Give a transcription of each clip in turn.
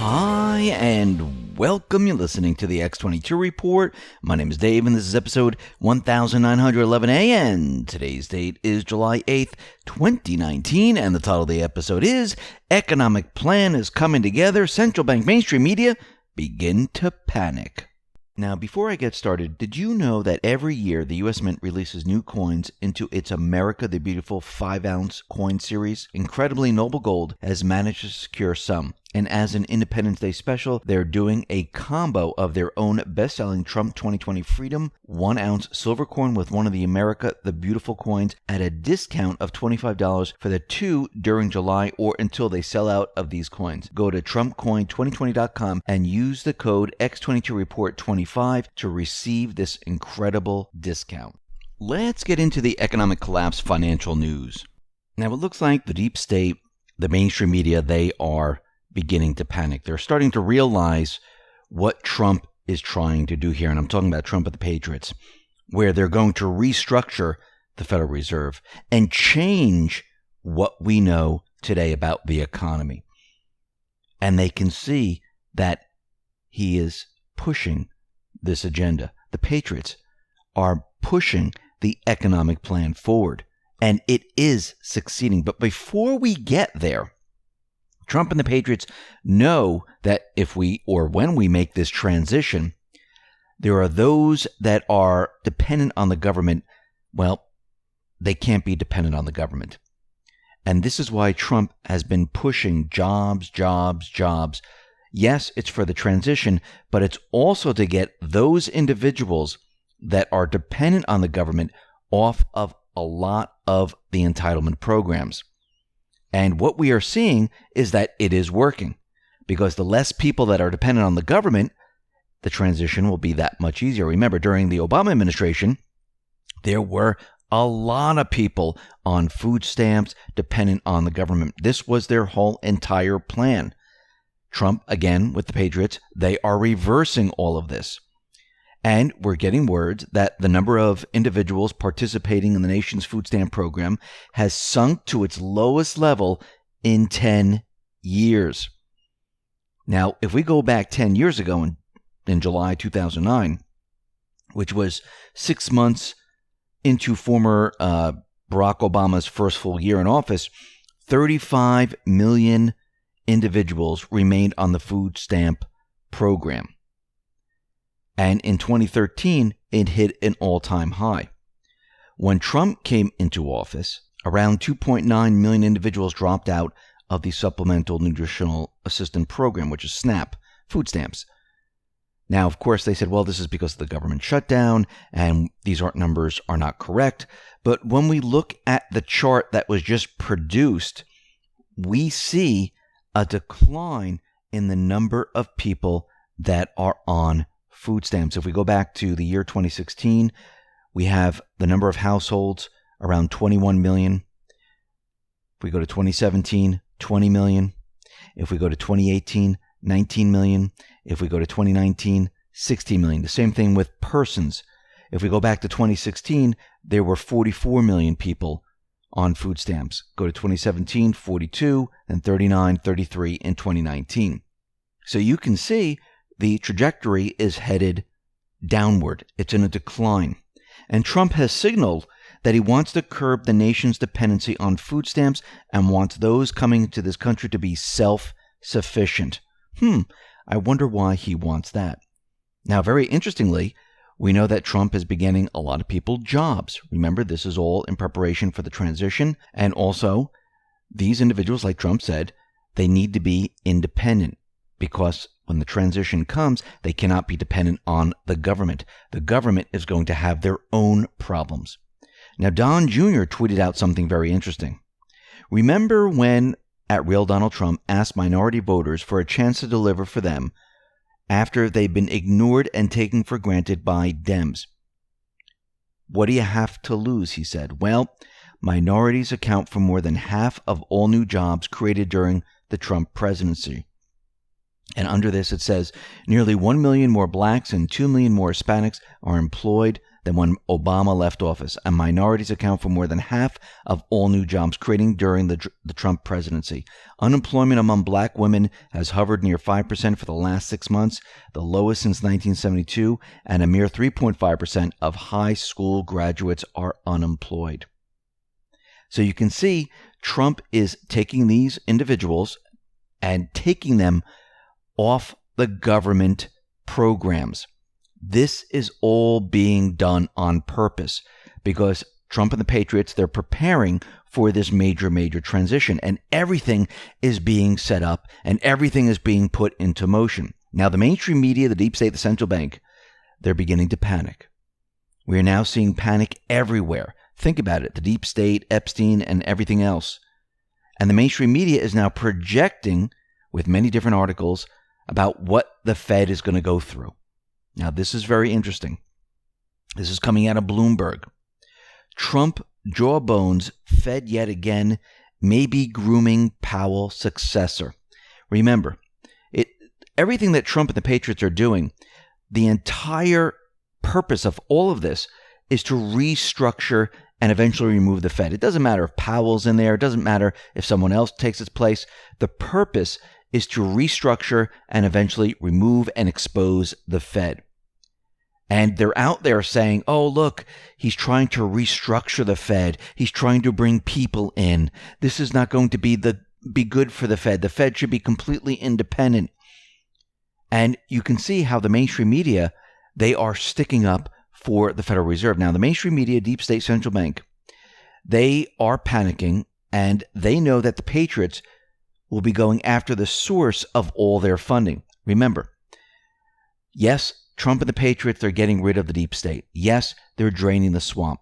Hi, and welcome. You're listening to the X22 Report. My name is Dave, and this is episode 1911A, and today's date is July 8th, 2019, and the title of the episode is Economic Plan is Coming Together, Central Bank Mainstream Media Begin to Panic. Now, before I get started, did you know that every year the U.S. Mint releases new coins into its America the Beautiful 5-ounce coin series? Incredibly, Noble Gold has managed to secure some. And as an Independence Day special, they're doing a combo of their own best-selling Trump 2020 Freedom 1-ounce silver coin with one of the America the Beautiful coins at a discount of $25 for the two during July or until they sell out of these coins. Go to TrumpCoin2020.com and use the code X22 Report 25 to receive this incredible discount. Let's get into the economic collapse financial news. Now, it looks like the deep state, the mainstream media, they are beginning to panic. They're starting to realize what Trump is trying to do here. And I'm talking about Trump and the Patriots, where they're going to restructure the Federal Reserve and change what we know today about the economy. And they can see that he is pushing this agenda. The Patriots are pushing the economic plan forward, and it is succeeding. But before we get there, Trump and the Patriots know that if we or when we make this transition, there are those that are dependent on the government. Well, they can't be dependent on the government. And this is why Trump has been pushing jobs. Yes, it's for the transition, but it's also to get those individuals that are dependent on the government off of a lot of the entitlement programs. And what we are seeing is that it is working, because the less people that are dependent on the government, the transition will be that much easier. Remember, during the Obama administration, there were a lot of people on food stamps dependent on the government. This was their whole entire plan. Trump, again, with the Patriots, they are reversing all of this. And we're getting word that the number of individuals participating in the nation's food stamp program has sunk to its lowest level in 10 years. Now, if we go back 10 years ago in July 2009, which was 6 months into former Barack Obama's first full year in office, 35 million individuals remained on the food stamp program. And in 2013, it hit an all-time high. When Trump came into office, around 2.9 million individuals dropped out of the Supplemental Nutritional Assistance Program, which is SNAP, food stamps. Now, of course, they said, well, this is because of the government shutdown, and these numbers are not correct. But when we look at the chart that was just produced, we see a decline in the number of people that are on food stamps. If we go back to the year 2016, we have the number of households around 21 million. If we go to 2017, 20 million. If we go to 2018, 19 million. If we go to 2019, 16 million. The same thing with persons. If we go back to 2016, there were 44 million people on food stamps. Go to 2017, 42, and 39, 33 in 2019. So you can see the trajectory is headed downward. It's in a decline. And Trump has signaled that he wants to curb the nation's dependency on food stamps and wants those coming to this country to be self-sufficient. I wonder why he wants that. Now, very interestingly, we know that Trump is beginning a lot of people jobs. Remember, this is all in preparation for the transition. And also, these individuals, like Trump said, they need to be independent, because when the transition comes, they cannot be dependent on the government. The government is going to have their own problems. Now, Don Jr. tweeted out something very interesting. Remember when @Real Donald Trump asked minority voters for a chance to deliver for them after they've been ignored and taken for granted by Dems? What do you have to lose, he said. Well, minorities account for more than half of all new jobs created during the Trump presidency. And under this, it says nearly 1 million more blacks and 2 million more Hispanics are employed than when Obama left office, and minorities account for more than half of all new jobs created during the Trump presidency. Unemployment among black women has hovered near 5% for the last 6 months, the lowest since 1972, and a mere 3.5% of high school graduates are unemployed. So you can see Trump is taking these individuals and taking them off the government programs. This is all being done on purpose because Trump and the Patriots, they're preparing for this major transition, and everything is being set up and everything is being put into motion. Now, the mainstream media, the deep state, the central bank, they're beginning to panic. We are now seeing panic everywhere. Think about it, the deep state, Epstein, and everything else. And the mainstream media is now projecting with many different articles about what the Fed is going to go through. Now, this is very interesting. This is coming out of Bloomberg. Trump jawbones Fed yet again, may be grooming Powell's successor. Remember, everything that Trump and the Patriots are doing, the entire purpose of all of this is to restructure and eventually remove the Fed. It doesn't matter if Powell's in there. It doesn't matter if someone else takes its place. The purpose is to restructure and eventually remove and expose the Fed. And they're out there saying, oh, look, he's trying to restructure the Fed. He's trying to bring people in. This is not going to be good for the Fed. The Fed should be completely independent. And you can see how the mainstream media, they are sticking up for the Federal Reserve. Now, the mainstream media, deep state central bank, they are panicking, and they know that the Patriots will be going after the source of all their funding. Remember, yes, Trump and the Patriots, they're getting rid of the deep state. Yes, they're draining the swamp.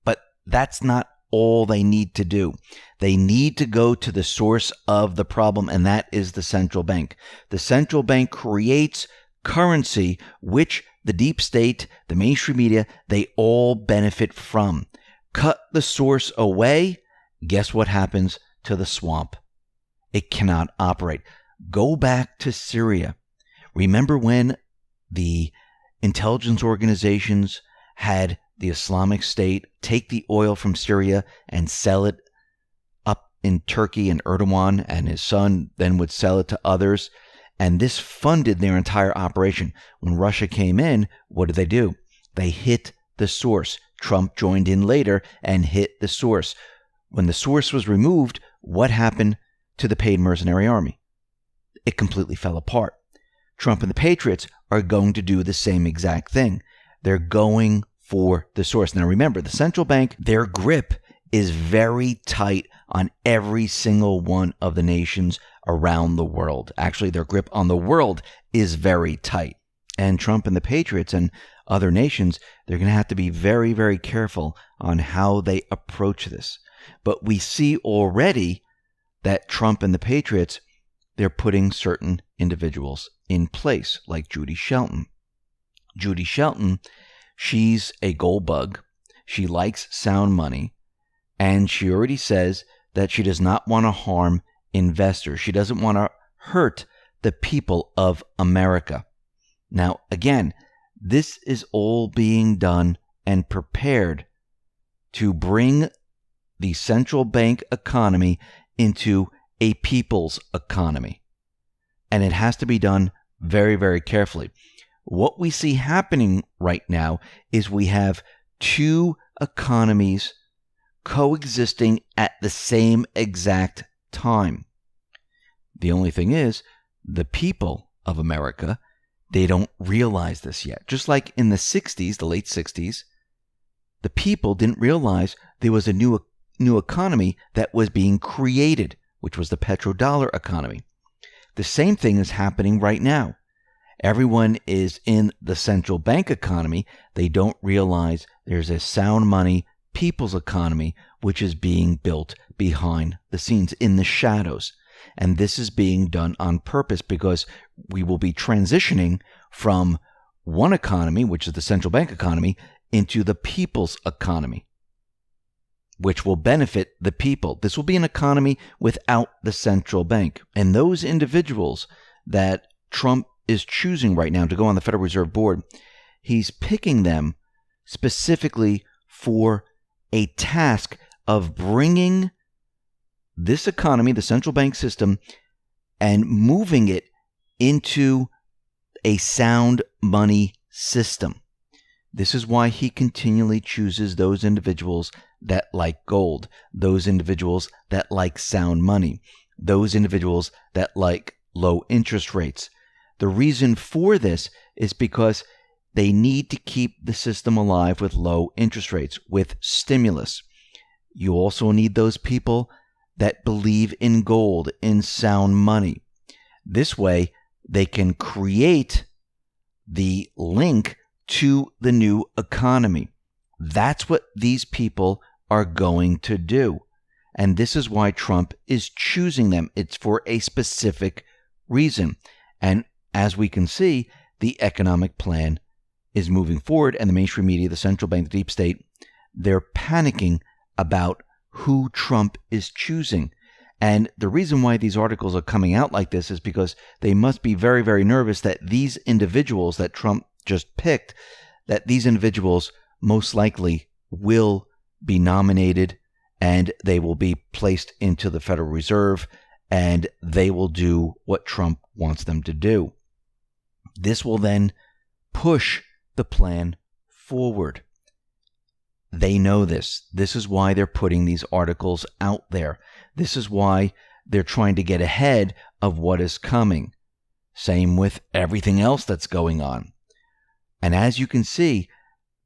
But that's not all they need to do. They need to go to the source of the problem, and that is the central bank. The central bank creates currency, which the deep state, the mainstream media, they all benefit from. Cut the source away, guess what happens to the swamp? It cannot operate. Go back to Syria. Remember when the intelligence organizations had the Islamic State take the oil from Syria and sell it up in Turkey, and Erdogan and his son then would sell it to others. And this funded their entire operation. When Russia came in, what did they do? They hit the source. Trump joined in later and hit the source. When the source was removed, what happened to the paid mercenary army? It completely fell apart. Trump and the Patriots are going to do the same exact thing. They're going for the source. Now remember, the central bank, their grip is very tight on every single one of the nations around the world. Actually, their grip on the world is very tight. And Trump and the Patriots and other nations, they're going to have to be very, very careful on how they approach this. But we see already that Trump and the Patriots, they're putting certain individuals in place, like Judy Shelton. Judy Shelton, she's a gold bug. She likes sound money. And she already says that she does not want to harm investors. She doesn't want to hurt the people of America. Now, again, this is all being done and prepared to bring the central bank economy into a people's economy. And it has to be done very, very carefully. What we see happening right now is we have two economies coexisting at the same exact time. The only thing is, the people of America, they don't realize this yet. Just like in the 60s, the late 60s, the people didn't realize there was a new economy that was being created, which was the petrodollar economy. The same thing is happening right now. Everyone is in the central bank economy. They don't realize there's a sound money people's economy, which is being built behind the scenes in the shadows. And this is being done on purpose because we will be transitioning from one economy, which is the central bank economy, into the people's economy, which will benefit the people. This will be an economy without the central bank. And those individuals that Trump is choosing right now to go on the Federal Reserve Board, he's picking them specifically for a task of bringing this economy, the central bank system, and moving it into a sound money system. This is why he continually chooses those individuals that like gold, those individuals that like sound money, those individuals that like low interest rates. The reason for this is because they need to keep the system alive with low interest rates, with stimulus. You also need those people that believe in gold, in sound money. This way, they can create the link to the new economy. That's what these people are going to do. And this is why Trump is choosing them. It's for a specific reason. And as we can see, the economic plan is moving forward, and the mainstream media, the central bank, the deep state, they're panicking about who Trump is choosing. And the reason why these articles are coming out like this is because they must be very, very nervous that these individuals that Trump just picked, that these individuals most likely will be nominated and they will be placed into the Federal Reserve and they will do what Trump wants them to do. This will then push the plan forward. They know this. This is why they're putting these articles out there. This is why they're trying to get ahead of what is coming. Same with everything else that's going on. And as you can see,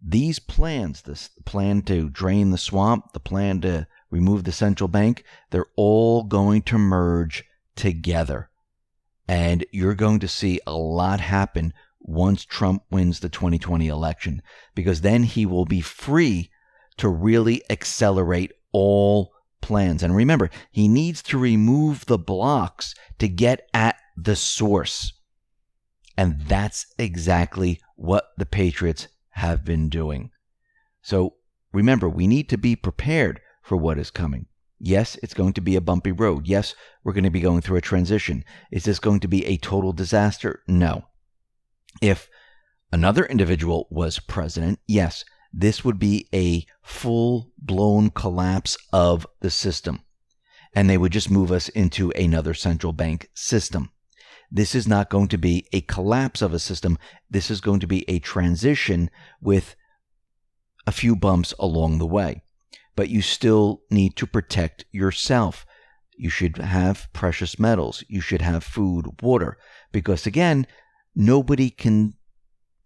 these plans, this plan to drain the swamp, the plan to remove the central bank, they're all going to merge together. And you're going to see a lot happen once Trump wins the 2020 election, because then he will be free to really accelerate all plans. And remember, he needs to remove the blocks to get at the source. And that's exactly what the patriots have been doing. So remember, we need to be prepared for what is coming. Yes, it's going to be a bumpy road. Yes, we're going to be going through a transition. Is this going to be a total disaster? No. If another individual was president, yes, this would be a full-blown collapse of the system. And they would just move us into another central bank system. This is not going to be a collapse of a system. This is going to be a transition with a few bumps along the way. But you still need to protect yourself. You should have precious metals. You should have food, water. Because again, nobody can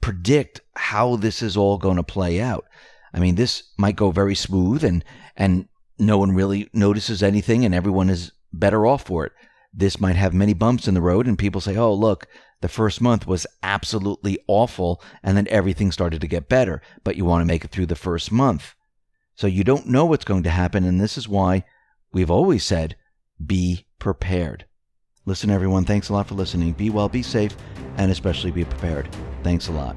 predict how this is all going to play out. I mean, this might go very smooth and no one really notices anything and everyone is better off for it. This might have many bumps in the road and people say, oh, look, the first month was absolutely awful and then everything started to get better. But you want to make it through the first month. So you don't know what's going to happen. And this is why we've always said, be prepared. Listen, everyone, thanks a lot for listening. Be well, be safe, and especially be prepared. Thanks a lot.